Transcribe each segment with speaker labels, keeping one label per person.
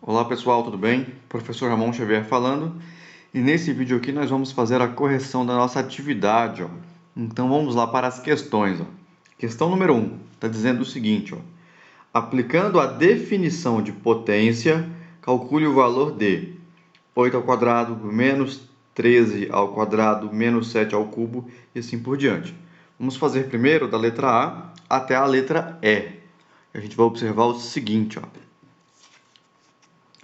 Speaker 1: Olá pessoal, tudo bem? Professor Ramon Xavier falando. E nesse vídeo aqui nós vamos fazer a correção da nossa atividade, ó. Então vamos lá para as questões, ó. Questão número 1 está dizendo o seguinte, ó. Aplicando a definição de potência, calcule o valor de 8 ao quadrado menos 13 ao quadrado menos 7 ao cubo e assim por diante. Vamos fazer primeiro da letra A até a letra E. A gente vai observar o seguinte, ó.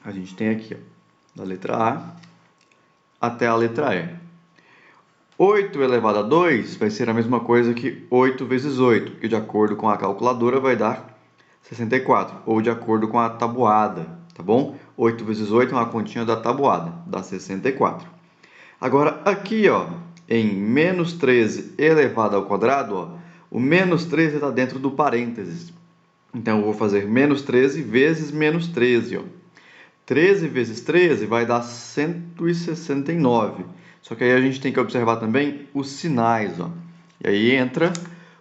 Speaker 1: A gente tem aqui, ó, da letra A até a letra E. 8 elevado a 2 vai ser a mesma coisa que 8 vezes 8, que de acordo com a calculadora vai dar 64, ou de acordo com a tabuada, tá bom? 8 vezes 8 é uma continha da tabuada, dá 64. Agora, aqui, ó, em menos 13 elevado ao quadrado, ó, o menos 13 está dentro do parênteses. Então, eu vou fazer menos 13 vezes menos 13, ó. 13 vezes 13 vai dar 169. Só que aí a gente tem que observar também os sinais, ó. E aí entra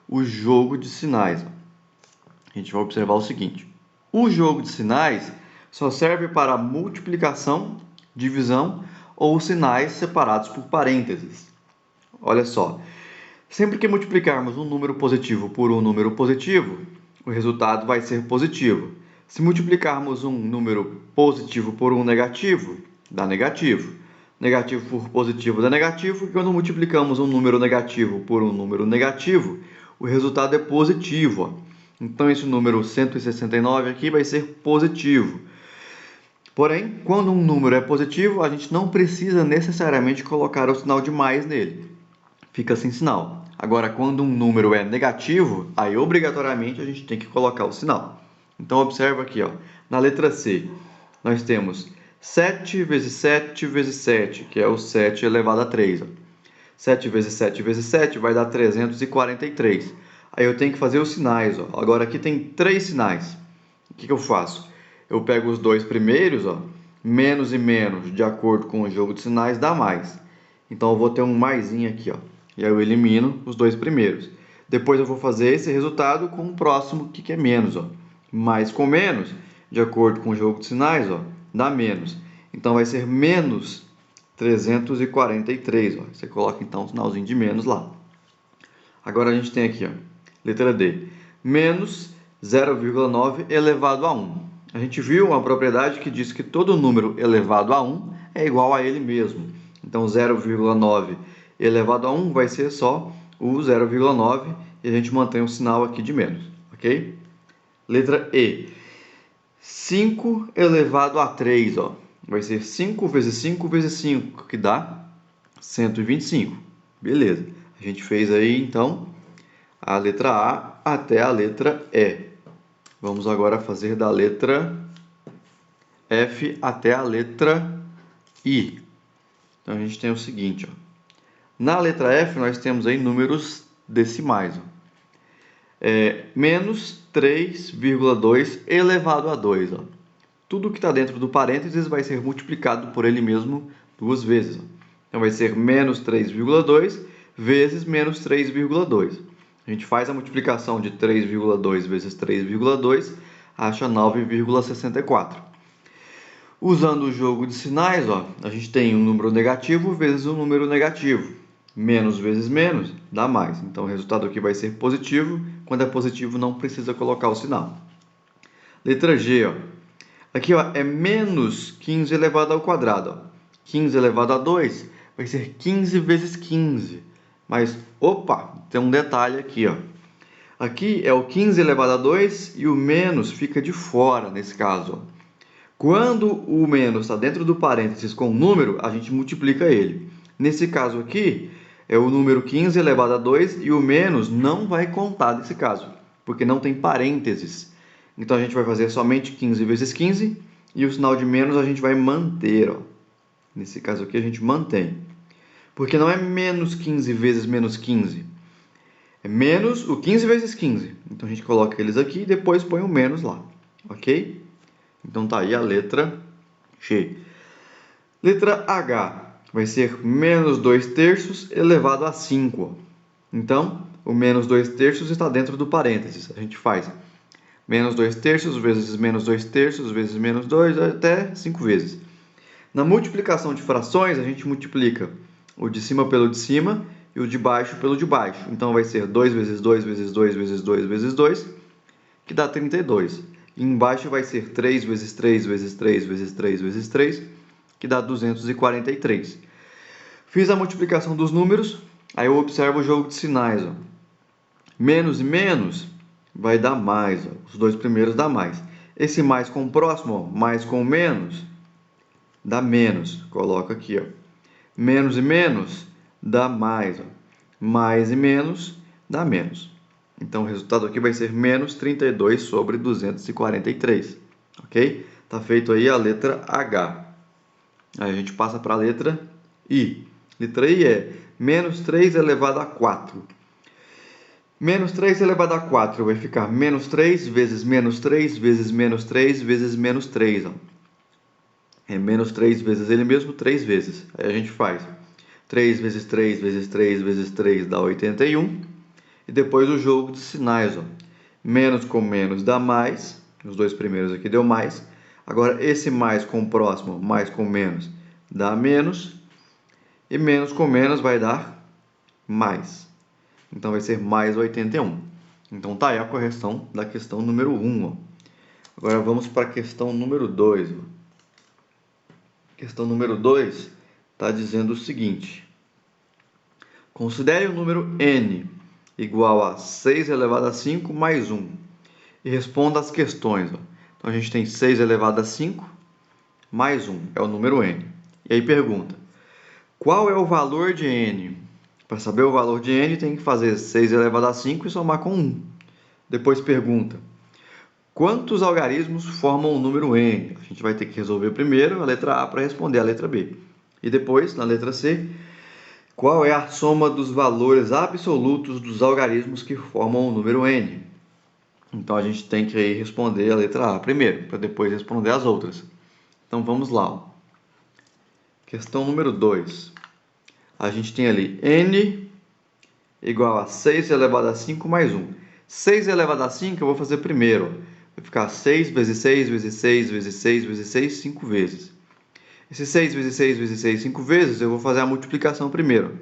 Speaker 1: o jogo de sinais, ó. A gente vai observar o seguinte. O jogo de sinais só serve para multiplicação, divisão ou sinais separados por parênteses. Olha só. Sempre que multiplicarmos um número positivo por um número positivo, o resultado vai ser positivo. Se multiplicarmos um número positivo por um negativo, dá negativo. Negativo por positivo dá negativo. E quando multiplicamos um número negativo por um número negativo, o resultado é positivo, ó. Então, esse número 169 aqui vai ser positivo. Porém, quando um número é positivo, a gente não precisa necessariamente colocar o sinal de mais nele. Fica sem sinal. Agora, quando um número é negativo, aí obrigatoriamente a gente tem que colocar o sinal. Então, observa aqui, ó, na letra C, nós temos 7 vezes 7 vezes 7, que é o 7 elevado a 3. Ó. 7 vezes 7 vezes 7 vai dar 343. Aí eu tenho que fazer os sinais. Ó. Agora, aqui tem 3 sinais. O que eu faço? Eu pego os dois primeiros, ó, menos e menos, de acordo com o jogo de sinais, dá mais. Então, eu vou ter um maisinho aqui, ó. E aí eu elimino os dois primeiros. Depois eu vou fazer esse resultado com o próximo, que é menos, ó. Mais com menos, de acordo com o jogo de sinais, ó, dá menos. Então vai ser menos 343, ó. Você coloca então um sinalzinho de menos lá. Agora a gente tem aqui, ó, letra D, menos 0,9 elevado a 1. A gente viu uma propriedade que diz que todo número elevado a 1 é igual a ele mesmo. Então 0,9 elevado a 1 vai ser só o 0,9 e a gente mantém o sinal aqui de menos, ok? Letra E. 5 elevado a 3, ó. Vai ser 5 vezes 5 vezes 5, que dá 125. Beleza. A gente fez aí, então, a letra A até a letra E. Vamos agora fazer da letra F até a letra I. Então, a gente tem o seguinte, ó. Na letra F, nós temos aí números decimais, ó. Menos 3,2 elevado a 2. Ó. Tudo que está dentro do parênteses vai ser multiplicado por ele mesmo duas vezes. Ó. Então, vai ser menos 3,2 vezes menos 3,2. A gente faz a multiplicação de 3,2 vezes 3,2, acha 9,64. Usando o jogo de sinais, ó, a gente tem um número negativo vezes um número negativo. Menos vezes menos dá mais. Então, o resultado aqui vai ser positivo. Quando é positivo, não precisa colocar o sinal. Letra G, ó. Aqui, ó, é menos 15 elevado ao quadrado. Ó. 15 elevado a 2 vai ser 15 vezes 15. Mas, opa, tem um detalhe aqui, ó. Aqui é o 15 elevado a 2 e o menos fica de fora, nesse caso. Ó. Quando o menos está dentro do parênteses com o número, a gente multiplica ele. Nesse caso aqui, é o número 15 elevado a 2 e o menos não vai contar nesse caso, porque não tem parênteses. Então, a gente vai fazer somente 15 vezes 15 e o sinal de menos a gente vai manter. Ó. Nesse caso aqui, a gente mantém. Porque não é menos 15 vezes menos 15. É menos o 15 vezes 15. Então, a gente coloca eles aqui e depois põe o menos lá. Ok? Então, tá aí a letra G. Letra H. Vai ser menos 2 terços elevado a 5. Então, o menos 2 terços está dentro do parênteses. A gente faz Menos 2 terços vezes menos 2 terços vezes menos 2, até 5 vezes. Na multiplicação de frações, a gente multiplica o de cima pelo de cima e o de baixo pelo de baixo. Então, vai ser 2 vezes 2 vezes 2 vezes 2 vezes 2, que dá 32. E embaixo vai ser 3 vezes 3 vezes 3 vezes 3 vezes 3, que dá 243. Fiz a multiplicação dos números, aí eu observo o jogo de sinais. Ó. Menos e menos vai dar mais. Ó. Os dois primeiros dá mais. Esse mais com o próximo, ó, mais com menos, dá menos. Coloca aqui, ó. Menos e menos dá mais. Ó. Mais e menos dá menos. Então, o resultado aqui vai ser menos 32 sobre 243. Ok? Está feito aí a letra H. Aí a gente passa para a letra I. Letra I é menos 3 elevado a 4. Menos 3 elevado a 4 vai ficar menos 3 vezes menos 3 vezes menos 3 vezes menos 3. Ó. É menos 3 vezes ele mesmo, 3 vezes. Aí a gente faz 3 vezes 3 vezes 3 vezes 3 dá 81. E depois o jogo de sinais. Ó. Menos com menos dá mais. Os dois primeiros aqui deu mais. Agora, esse mais com o próximo, mais com menos, dá menos. E menos com menos vai dar mais. Então, vai ser mais 81. Então, tá aí a correção da questão número 1. Ó. Agora, vamos para a questão número 2. Ó. Questão número 2 está dizendo o seguinte. Considere o número n igual a 6 elevado a 5 mais 1. E responda as questões. Ó. Então, a gente tem 6 elevado a 5 mais 1. É o número n. E aí pergunta, qual é o valor de n? Para saber o valor de n, tem que fazer 6 elevado a 5 e somar com 1. Depois pergunta, quantos algarismos formam o número n? A gente vai ter que resolver primeiro a letra A para responder a letra B. E depois, na letra C, qual é a soma dos valores absolutos dos algarismos que formam o número n? Então, a gente tem que aí responder a letra A primeiro, para depois responder as outras. Então, vamos lá. Ó. Questão número 2. A gente tem ali n igual a 6 elevado a 5 mais 1. 6 elevado a 5 eu vou fazer primeiro. Ó. Vai ficar 6 vezes 6 vezes 6 vezes 6 vezes 6, 5 vezes. Esse 6 vezes 6 vezes 6, 5 vezes, eu vou fazer a multiplicação primeiro.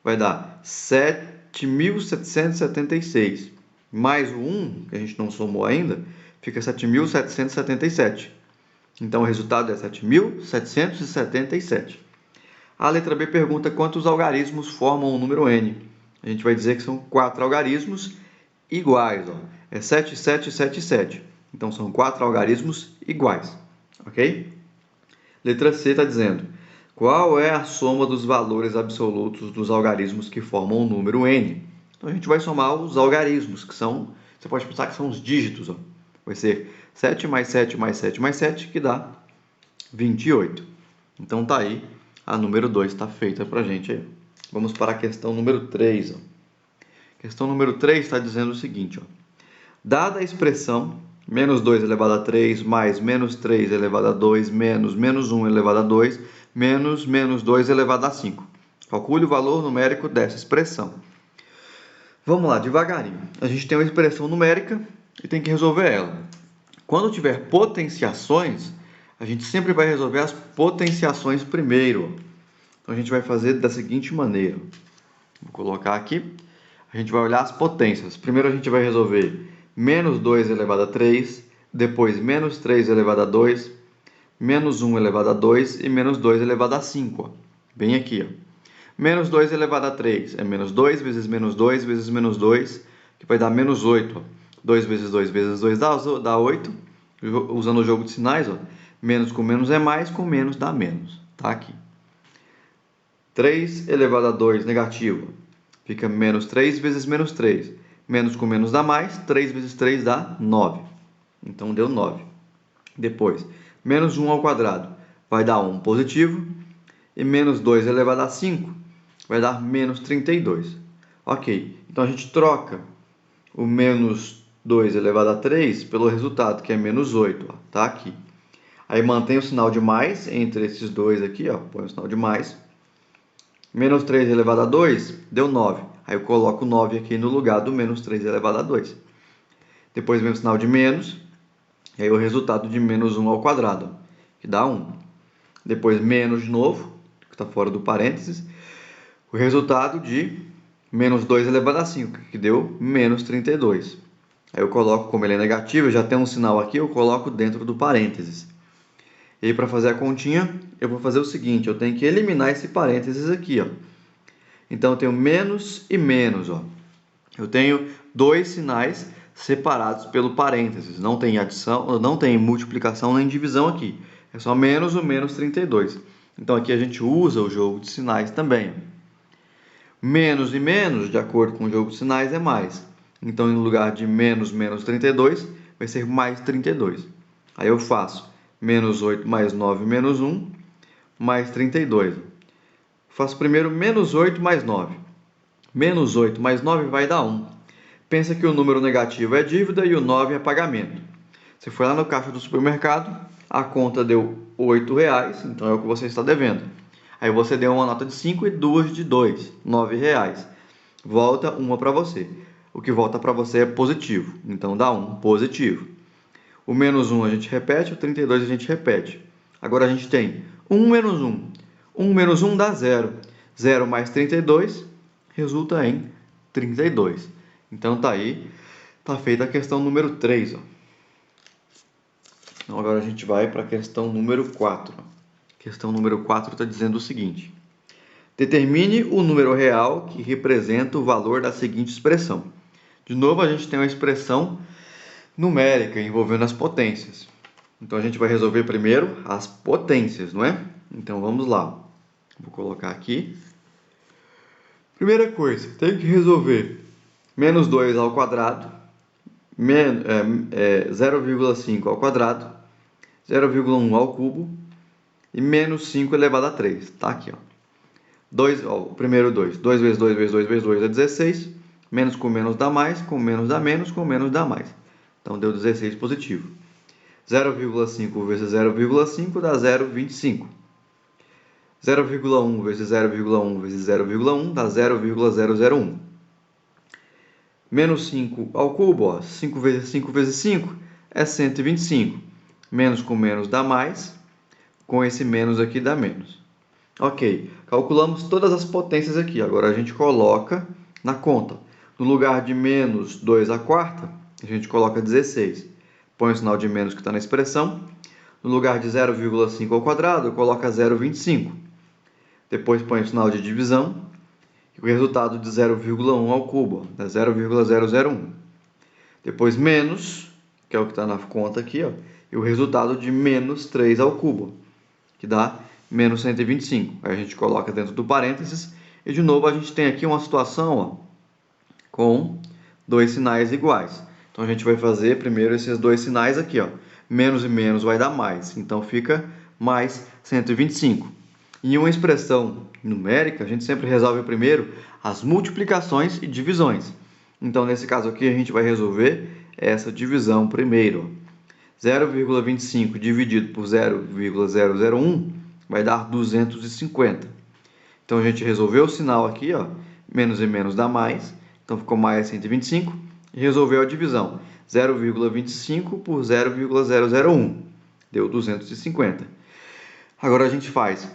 Speaker 1: Vai dar 7.776. Mais o 1, que a gente não somou ainda, fica 7.777. Então, o resultado é 7.777. A letra B pergunta quantos algarismos formam o número n. A gente vai dizer que são 4 algarismos iguais. Ó. É 7, 7, 7, 7. Então, são 4 algarismos iguais. Ok? Letra C está dizendo, qual é a soma dos valores absolutos dos algarismos que formam o número n? Então, a gente vai somar os algarismos, que são, você pode pensar que são os dígitos. Ó. Vai ser 7 mais 7 mais 7 mais 7, que dá 28. Então, tá aí, a número 2 está feita para a gente aí. Vamos para a questão número 3. Ó. Questão número 3 está dizendo o seguinte, ó. Dada a expressão menos 2 elevado a 3 mais menos 3 elevado a 2 menos menos 1 elevado a 2 menos menos 2 elevado a 5. Calcule o valor numérico dessa expressão. Vamos lá, devagarinho. A gente tem uma expressão numérica e tem que resolver ela. Quando tiver potenciações, a gente sempre vai resolver as potenciações primeiro. Então, a gente vai fazer da seguinte maneira. Vou colocar aqui. A gente vai olhar as potências. Primeiro, a gente vai resolver menos 2 elevado a 3, depois menos 3 elevado a 2, menos 1 elevado a 2 e menos 2 elevado a 5. Ó. Bem aqui. Ó. Menos 2 elevado a 3 é menos 2 vezes menos 2 vezes menos 2, que vai dar menos 8. Ó. 2 vezes 2 vezes 2 dá 8. Usando o jogo de sinais, ó. Menos com menos é mais, com menos dá menos. Tá aqui. 3 elevado a 2 negativo. Fica menos 3 vezes menos 3. Menos com menos dá mais. 3 vezes 3 dá 9. Então, deu 9. Depois, menos 1 ao quadrado vai dar 1 positivo. E menos 2 elevado a 5 vai dar menos 32. Ok. Então, a gente troca o menos 2 elevado a 3 pelo resultado, que é menos 8. Ó, tá aqui. Aí, mantém o sinal de mais entre esses dois aqui. Ó, põe o sinal de mais. Menos 3 elevado a 2 deu 9. Aí eu coloco 9 aqui no lugar do menos 3 elevado a 2. depois vem o sinal de menos, e aí o resultado de menos 1 ao quadrado, que dá 1. Depois menos de novo, que está fora do parênteses, o resultado de menos 2 elevado a 5, que deu menos 32. Aí eu coloco, como ele é negativo, já tem um sinal aqui, eu coloco dentro do parênteses. E aí, para fazer a continha, eu vou fazer o seguinte, eu tenho que eliminar esse parênteses aqui, ó. Então, eu tenho menos e menos, ó. Eu tenho dois sinais separados pelo parênteses. Não tem adição, não tem multiplicação nem divisão aqui. É só menos o menos 32. Então, aqui a gente usa o jogo de sinais também. Menos e menos, de acordo com o jogo de sinais, é mais. Então, no lugar de menos 32, vai ser mais 32. Aí eu faço menos 8 mais 9 menos 1, mais 32. Faço primeiro menos 8 mais 9. Menos 8 mais 9 vai dar 1. Pensa que o número negativo é dívida e o 9 é pagamento. Você foi lá no caixa do supermercado, a conta deu R$8, então é o que você está devendo. Aí você deu uma nota de 5 e duas de 2, R$9. Volta uma para você. O que volta para você é positivo, então dá 1, positivo. O menos 1 a gente repete, o 32 a gente repete. Agora a gente tem 1 menos 1. 1 menos 1 dá 0. 0 mais 32 resulta em 32. Então tá aí, tá feita a questão número 3. Ó. Então agora a gente vai para a questão número 4. A questão número 4 está dizendo o seguinte. Determine o número real que representa o valor da seguinte expressão. De novo, a gente tem uma expressão numérica envolvendo as potências. Então a gente vai resolver primeiro as potências, não é? Então vamos lá. Vou colocar aqui. Primeira coisa, tem que resolver menos 2 ao quadrado, 0,5 ao quadrado, 0,1 ao cubo e menos 5 elevado a 3. Tá aqui, ó. O primeiro 2. 2 vezes 2 vezes 2 vezes 2 é 16. Menos com menos dá mais, com menos dá menos, com menos dá mais. Então deu 16 positivo. 0,5 vezes 0,5 dá 0,25. 0,1 vezes 0,1 vezes 0,1 dá 0,001. Menos 5 ao cubo, ó, 5 vezes 5 vezes 5 é 125. Menos com menos dá mais, com esse menos aqui dá menos. Ok, calculamos todas as potências aqui. Agora a gente coloca na conta. No lugar de menos 2 à quarta, a gente coloca 16. Põe o sinal de menos que está na expressão. No lugar de 0,5 ao quadrado, coloca 0,25. Depois põe o sinal de divisão. E o resultado de 0,1 ao cubo é 0,001. Depois menos, que é o que está na conta aqui, ó, e o resultado de menos 3 ao cubo, que dá menos 125. Aí a gente coloca dentro do parênteses. E de novo a gente tem aqui uma situação, ó, com dois sinais iguais. Então a gente vai fazer primeiro esses dois sinais aqui, ó. Menos e menos vai dar mais. Então fica mais 125. Em uma expressão numérica, a gente sempre resolve primeiro as multiplicações e divisões. Então nesse caso aqui a gente vai resolver essa divisão primeiro. 0,25 dividido por 0,001 vai dar 250. Então a gente resolveu o sinal aqui, ó, menos e menos dá mais, então ficou mais 125, e resolveu a divisão, 0,25 por 0,001, deu 250. Agora a gente faz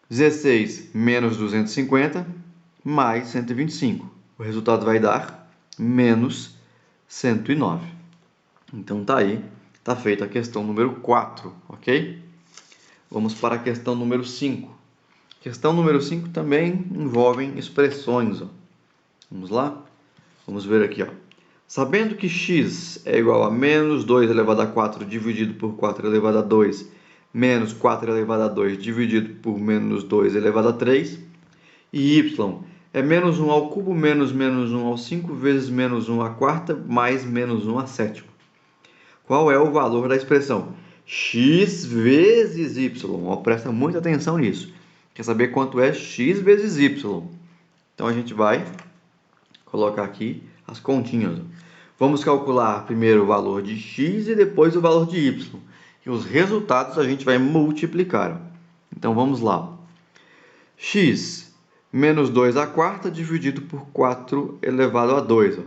Speaker 1: 16 menos 250 mais 125, o resultado vai dar menos 109. Então tá aí, tá feita a questão número 4, ok? Vamos para a questão número 5. Questão número 5 também envolve expressões. Ó. Vamos lá? Vamos ver aqui. Ó. Sabendo que x é igual a menos 2 elevado a 4 dividido por 4 elevado a 2 menos 4 elevado a 2 dividido por menos 2 elevado a 3 e y é menos 1 ao cubo menos menos 1 ao 5 vezes menos 1 à quarta mais menos 1 à sétima. Qual é o valor da expressão x vezes y? Ó, presta muita atenção nisso. Quer saber quanto é x vezes y? Então a gente vai colocar aqui as continhas. Vamos calcular primeiro o valor de x e depois o valor de y. E os resultados a gente vai multiplicar. Então vamos lá. X menos 2 à quarta dividido por 4 elevado a 2.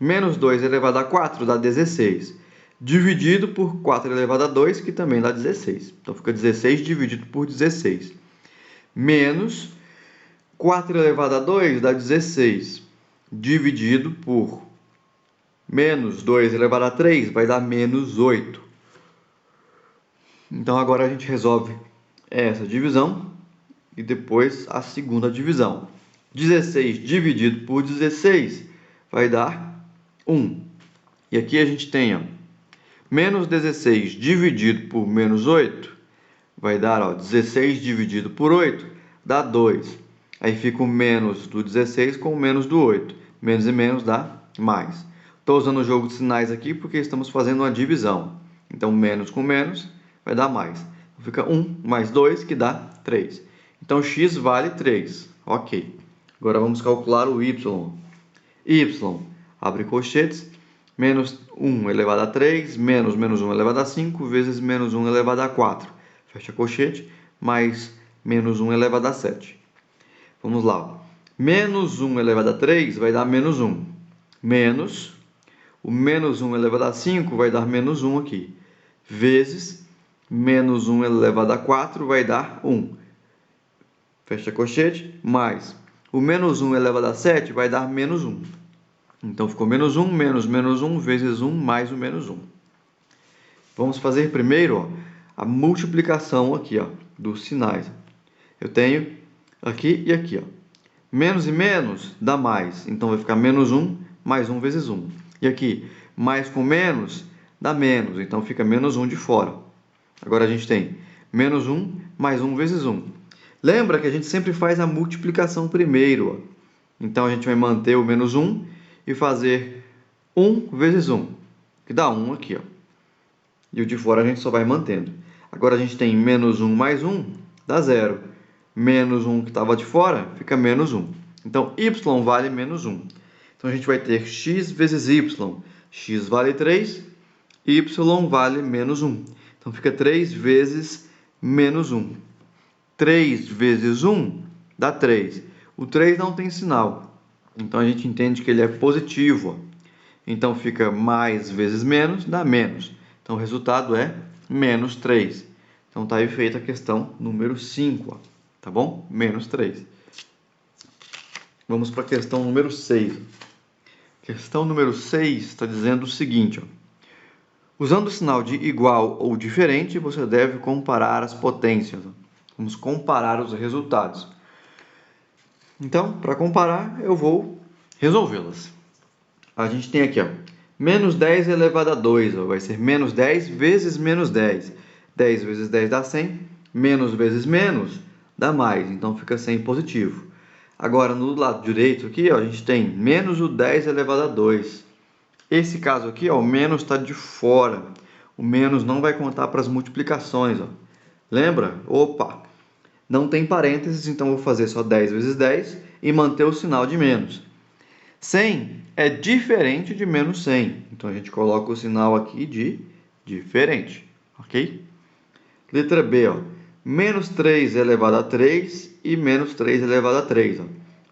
Speaker 1: Menos 2 elevado a 4 dá 16. Dividido por 4 elevado a 2, que também dá 16. Então, fica 16 dividido por 16. Menos 4 elevado a 2 dá 16. Dividido por menos 2 elevado a 3 vai dar menos 8. Então, agora a gente resolve essa divisão e depois a segunda divisão. 16 dividido por 16 vai dar 1. E aqui a gente tem, ó, menos 16 dividido por menos 8 vai dar, ó, 16 dividido por 8 dá 2. Aí fica o menos do 16 com o menos do 8. Menos e menos dá mais. Estou usando o jogo de sinais aqui porque estamos fazendo uma divisão. Então, menos com menos vai dar mais. Fica 1 mais 2, que dá 3. Então, x vale 3. Ok. Agora, vamos calcular o y. Y, abre colchetes, menos 1 elevado a 3, menos 1 elevado a 5, vezes menos 1 elevado a 4. Fecha colchete, mais menos 1 elevado a 7. Vamos lá. Menos 1 elevado a 3 vai dar menos 1. Menos o menos 1 elevado a 5 vai dar menos 1 aqui. Vezes menos 1 elevado a 4 vai dar 1. Fecha colchete, mais o menos 1 elevado a 7 vai dar menos 1. Então, ficou menos 1, menos 1, vezes 1, mais o menos 1. Vamos fazer primeiro, ó, a multiplicação aqui, ó, dos sinais. Eu tenho aqui e aqui, ó. Menos e menos dá mais. Então, vai ficar menos 1, mais 1 vezes 1. E aqui, mais com menos dá menos. Então, fica menos 1 de fora. Agora, a gente tem menos 1, mais 1 vezes 1. Lembra que a gente sempre faz a multiplicação primeiro, ó. Então, a gente vai manter o menos 1 e fazer 1 vezes 1, que dá 1 aqui, ó. E o de fora a gente só vai mantendo. Agora, a gente tem menos 1 mais 1, dá 0. Menos 1 que estava de fora, fica menos 1. Então, y vale menos 1. Então, a gente vai ter x vezes y. X vale 3, y vale menos 1. Então, fica 3 vezes menos 1. 3 vezes 1 dá 3. O 3 não tem sinal. Então, a gente entende que ele é positivo. Então, fica mais vezes menos, dá menos. Então, o resultado é menos 3. Então, está aí feita a questão número 5. Tá bom? Menos 3. Vamos para a questão número 6. Questão número 6 está dizendo o seguinte, ó. Usando o sinal de igual ou diferente, você deve comparar as potências. Vamos comparar os resultados. Então, para comparar, eu vou resolvê-las. A gente tem aqui, ó, menos 10 elevado a 2, ó, vai ser menos 10 vezes menos 10. 10 vezes 10 dá 100, menos vezes menos dá mais, então fica 100 positivo. Agora, no lado direito aqui, ó, a gente tem menos o 10 elevado a 2. Esse caso aqui, ó, o menos está de fora. O menos não vai contar para as multiplicações. Ó. Lembra? Opa! Não tem parênteses, então eu vou fazer só 10 vezes 10 e manter o sinal de menos. 100 é diferente de menos 100. Então, a gente coloca o sinal aqui de diferente. Ok? Letra B, ó. Menos 3 elevado a 3 e menos 3 elevado a 3. Ó.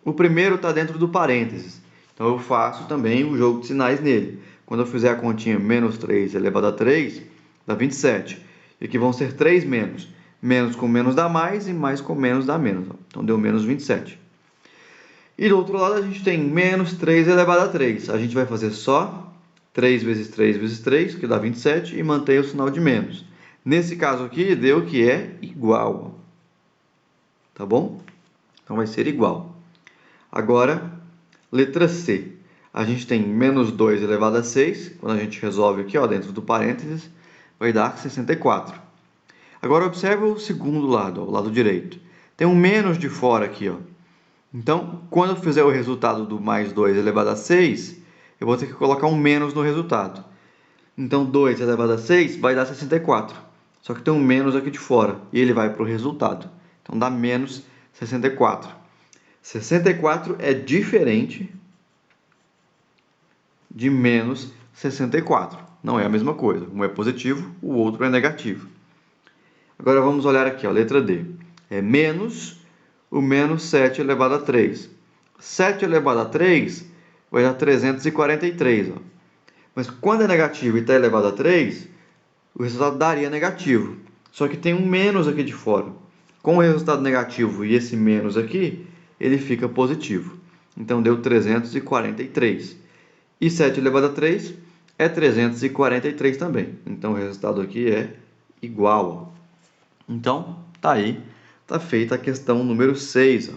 Speaker 1: O primeiro está dentro do parênteses. Então, eu faço também o jogo de sinais nele. Quando eu fizer a continha menos 3 elevado a 3, dá 27. E aqui vão ser 3 menos. Menos com menos dá mais e mais com menos dá menos. Ó. Então, deu menos 27. E do outro lado, a gente tem menos 3 elevado a 3. A gente vai fazer só 3 vezes 3 vezes 3, que dá 27, e mantém o sinal de menos. Nesse caso aqui, deu que é igual. Tá bom? Então, vai ser igual. Agora, letra C. A gente tem menos 2 elevado a 6. Quando a gente resolve aqui, ó, dentro do parênteses, vai dar 64. Agora, observe o segundo lado, ó, o lado direito. Tem um menos de fora aqui, ó. Então, quando eu fizer o resultado do mais 2 elevado a 6, eu vou ter que colocar um menos no resultado. Então, 2 elevado a 6 vai dar 64. Só que tem um menos aqui de fora, e ele vai para o resultado. Então, dá menos 64. 64 é diferente de menos 64. Não é a mesma coisa. Um é positivo, o outro é negativo. Agora, vamos olhar aqui, ó, letra D. É menos o menos 7 elevado a 3. 7 elevado a 3 vai dar 343. Ó. Mas quando é negativo e está elevado a 3, o resultado daria negativo. Só que tem um menos aqui de fora. Com o resultado negativo e esse menos aqui, ele fica positivo. Então deu 343. E 7 elevado a 3 é 343 também. Então o resultado aqui é igual. Ó. Então, tá aí. Tá feita a questão número 6. Ó.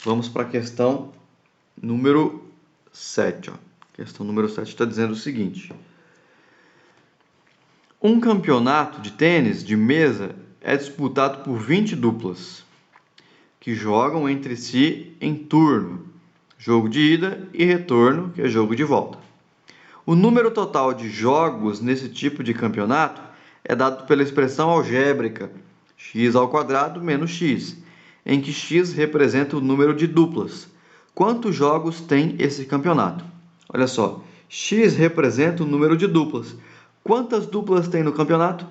Speaker 1: Vamos para a questão número 7. Ó. Questão número 7 está dizendo o seguinte. Um campeonato de tênis de mesa é disputado por 20 duplas, que jogam entre si em turno, jogo de ida e retorno, que é jogo de volta. O número total de jogos nesse tipo de campeonato é dado pela expressão algébrica x² menos x, em que x representa o número de duplas. Quantos jogos tem esse campeonato? Olha só, x representa o número de duplas. Quantas duplas tem no campeonato?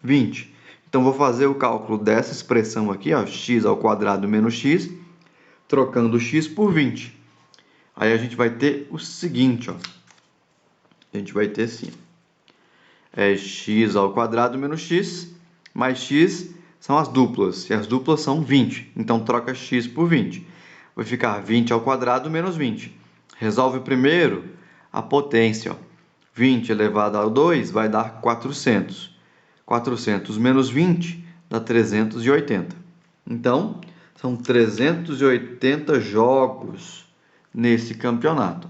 Speaker 1: 20. Então, vou fazer o cálculo dessa expressão aqui, ó, x² menos x, trocando x por 20. Aí a gente vai ter o seguinte, ó. A gente vai ter assim, x² menos x, mais x são as duplas, e as duplas são 20. Então, troca x por 20. Vai ficar 20² menos 20. Resolve primeiro a potência, ó. 20 elevado a 2 vai dar 400. 400 menos 20 dá 380. Então, são 380 jogos nesse campeonato.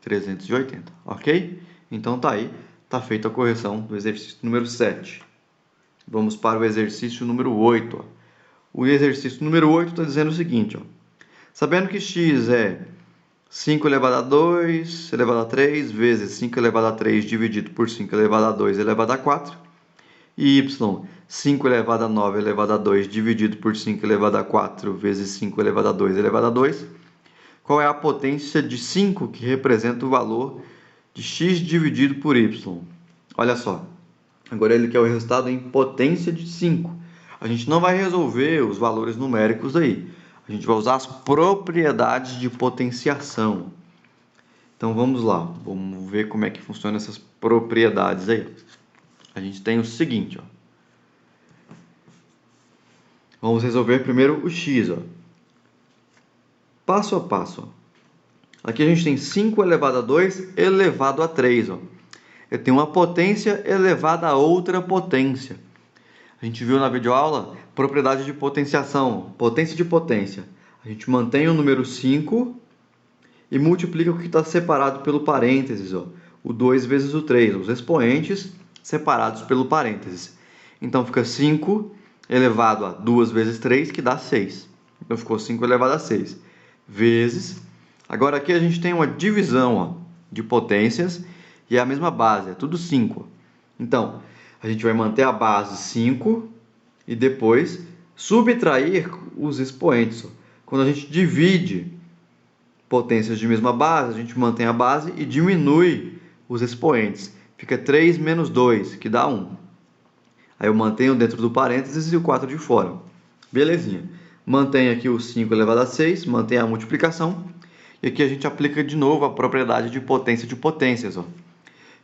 Speaker 1: 380, ok? Então tá aí, tá feita a correção do exercício número 7. Vamos para o exercício número 8. Ó. O exercício número 8 está dizendo o seguinte, ó. Sabendo que x é 5 elevado a 2 elevado a 3 vezes 5 elevado a 3 dividido por 5 elevado a 2 elevado a 4, e y 5 elevado a 9 elevado a 2 dividido por 5 elevado a 4 vezes 5 elevado a 2 elevado a 2, qual é a potência de 5 que representa o valor de x dividido por y? Olha só, agora ele quer o resultado em potência de 5. A gente não vai resolver os valores numéricos aí. A gente vai usar as propriedades de potenciação. Então vamos lá, vamos ver como é que funcionam essas propriedades aí. A gente tem o seguinte, ó. Vamos resolver primeiro o x, ó. Passo a passo. Ó. Aqui a gente tem 5 elevado a 2 elevado a 3. Ó. Eu tenho uma potência elevada a outra potência. A gente viu na videoaula propriedade de potenciação, potência de potência. A gente mantém o número 5 e multiplica o que está separado pelo parênteses. Ó. O 2 vezes o 3, os expoentes separados pelo parênteses. Então fica 5 elevado a 2 vezes 3, que dá 6. Então ficou 5 elevado a 6. Vezes. Agora aqui a gente tem uma divisão, ó, de potências e é a mesma base, é tudo 5. Então, a gente vai manter a base 5 e depois subtrair os expoentes. Ó. Quando a gente divide potências de mesma base, a gente mantém a base e diminui os expoentes. Fica 3 menos 2, que dá 1. Aí eu mantenho dentro do parênteses e o 4 de fora. Belezinha. Mantém aqui o 5 elevado a 6, mantém a multiplicação. E aqui a gente aplica de novo a propriedade de potência de potências. Ó.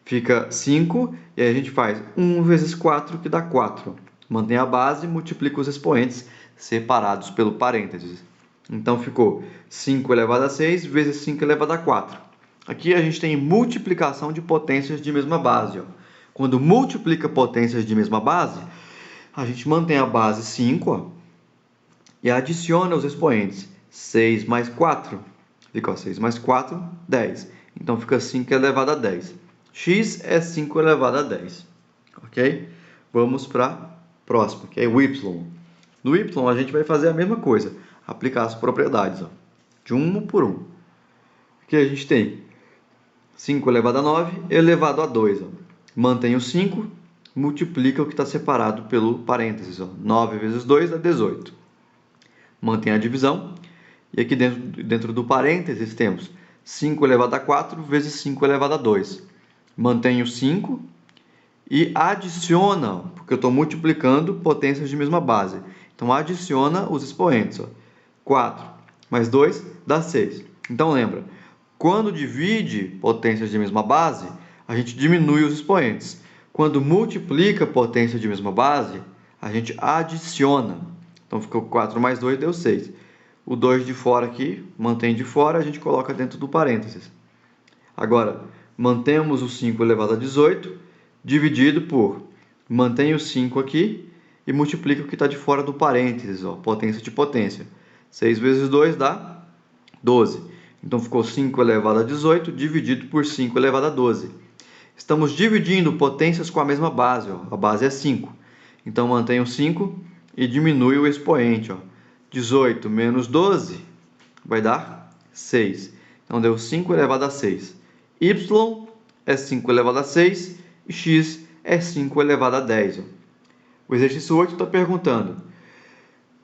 Speaker 1: Fica 5 e aí a gente faz 1 vezes 4, que dá 4. Mantém a base e multiplica os expoentes separados pelo parênteses. Então ficou 5 elevado a 6 vezes 5 elevado a 4. Aqui a gente tem multiplicação de potências de mesma base. Ó. Quando multiplica potências de mesma base, a gente mantém a base 5 ó, e adiciona os expoentes. 6 mais 4, fica ó, 6 mais 4, 10. Então fica 5 elevado a 10. X é 5 elevado a 10. Ok? Vamos para a próxima, que é o y. No y a gente vai fazer a mesma coisa. Aplicar as propriedades, ó, de um por um. Aqui a gente tem 5 elevado a 9 elevado a 2. Ó. Mantém o 5, multiplica o que está separado pelo parênteses. Ó. 9 vezes 2 dá 18. Mantém a divisão. E aqui dentro do parênteses temos 5 elevado a 4 vezes 5 elevado a 2. Mantém o 5 e adiciona, porque eu estou multiplicando potências de mesma base. Então adiciona os expoentes. Ó. 4 mais 2 dá 6. Então lembra, quando divide potências de mesma base, a gente diminui os expoentes. Quando multiplica potência de mesma base, a gente adiciona. Então ficou 4 mais 2 deu 6. O 2 de fora aqui, mantém de fora, a gente coloca dentro do parênteses. Agora, mantemos o 5 elevado a 18, dividido por, mantém o 5 aqui e multiplica o que está de fora do parênteses, ó, potência de potência. 6 vezes 2 dá 12. Então ficou 5 elevado a 18 dividido por 5 elevado a 12. Estamos dividindo potências com a mesma base, ó. A base é 5. Então mantém o 5 e diminui o expoente. Ó. 18 menos 12 vai dar 6. Então deu 5 elevado a 6. Y é 5 elevado a 6 e x é 5 elevado a 10. Ó. O exercício 8 está perguntando: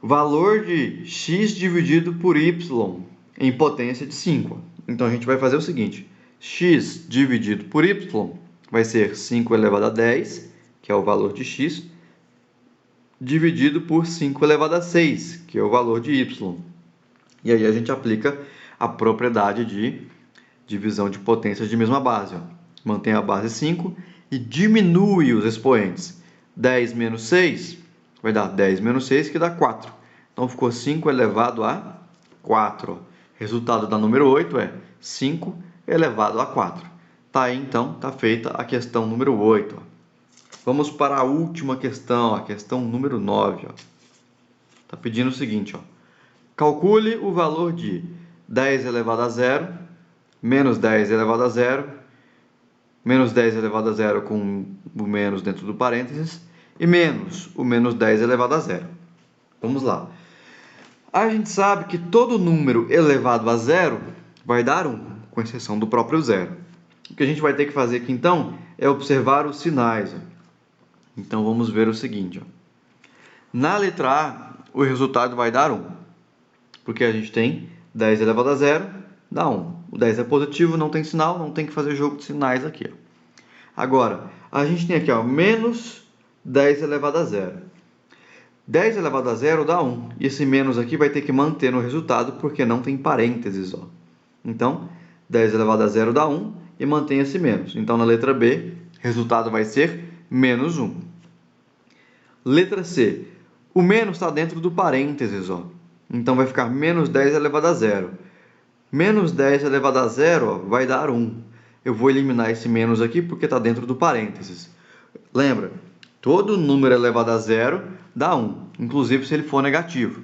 Speaker 1: valor de x dividido por y em potência de 5. Então a gente vai fazer o seguinte: x dividido por y vai ser 5 elevado a 10, que é o valor de x, dividido por 5 elevado a 6, que é o valor de y. E aí a gente aplica a propriedade de divisão de potências de mesma base. Ó. Mantém a base 5 e diminui os expoentes. 10 menos 6 vai dar 10 menos 6, que dá 4. Então ficou 5 elevado a 4. Ó. Resultado da número 8 é 5 elevado a 4. Tá aí, então, tá feita a questão número 8. Ó. Vamos para a última questão, a questão número 9. Está pedindo o seguinte: ó. Calcule o valor de 10 elevado a 0, menos 10 elevado a 0, menos 10 elevado a 0 com o menos dentro do parênteses, e menos o menos 10 elevado a 0. Vamos lá. A gente sabe que todo número elevado a 0 vai dar 1, com exceção do próprio 0. O que a gente vai ter que fazer aqui, então, é observar os sinais. Ó. Então, vamos ver o seguinte. Ó. Na letra A, o resultado vai dar 1, porque a gente tem 10 elevado a 0, dá 1. O 10 é positivo, não tem sinal, não tem que fazer jogo de sinais aqui. Ó. Agora, a gente tem aqui, ó, menos 10 elevado a 0. 10 elevado a 0 dá 1. E esse menos aqui vai ter que manter no resultado, porque não tem parênteses. Ó. Então, 10 elevado a 0 dá 1 e mantém esse menos. Então, na letra B, resultado vai ser menos 1. Letra C. O menos está dentro do parênteses. Ó. Então, vai ficar menos 10 elevado a 0. Menos 10 elevado a 0 ó, vai dar 1. Eu vou eliminar esse menos aqui, porque está dentro do parênteses. Lembra? Todo número elevado a 0 dá 1, inclusive se ele for negativo.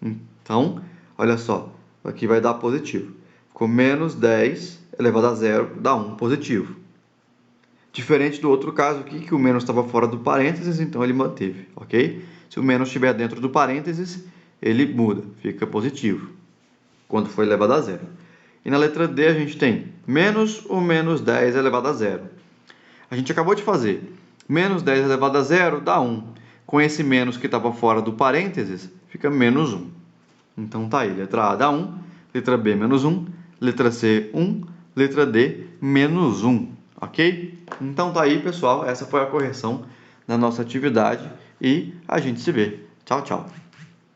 Speaker 1: Então, olha só, aqui vai dar positivo. Ficou menos 10 elevado a 0 dá 1 positivo. Diferente do outro caso aqui, que o menos estava fora do parênteses, então ele manteve, ok? Se o menos estiver dentro do parênteses, ele muda, fica positivo, quando for elevado a 0. E na letra D a gente tem menos o menos 10 elevado a 0. A gente acabou de fazer. Menos 10 elevado a 0 dá 1. Com esse menos que estava fora do parênteses, fica menos 1. Então tá aí, letra A dá 1, letra B menos 1, letra C 1, letra D menos 1, ok? Então tá aí, pessoal, essa foi a correção da nossa atividade e a gente se vê. Tchau, tchau.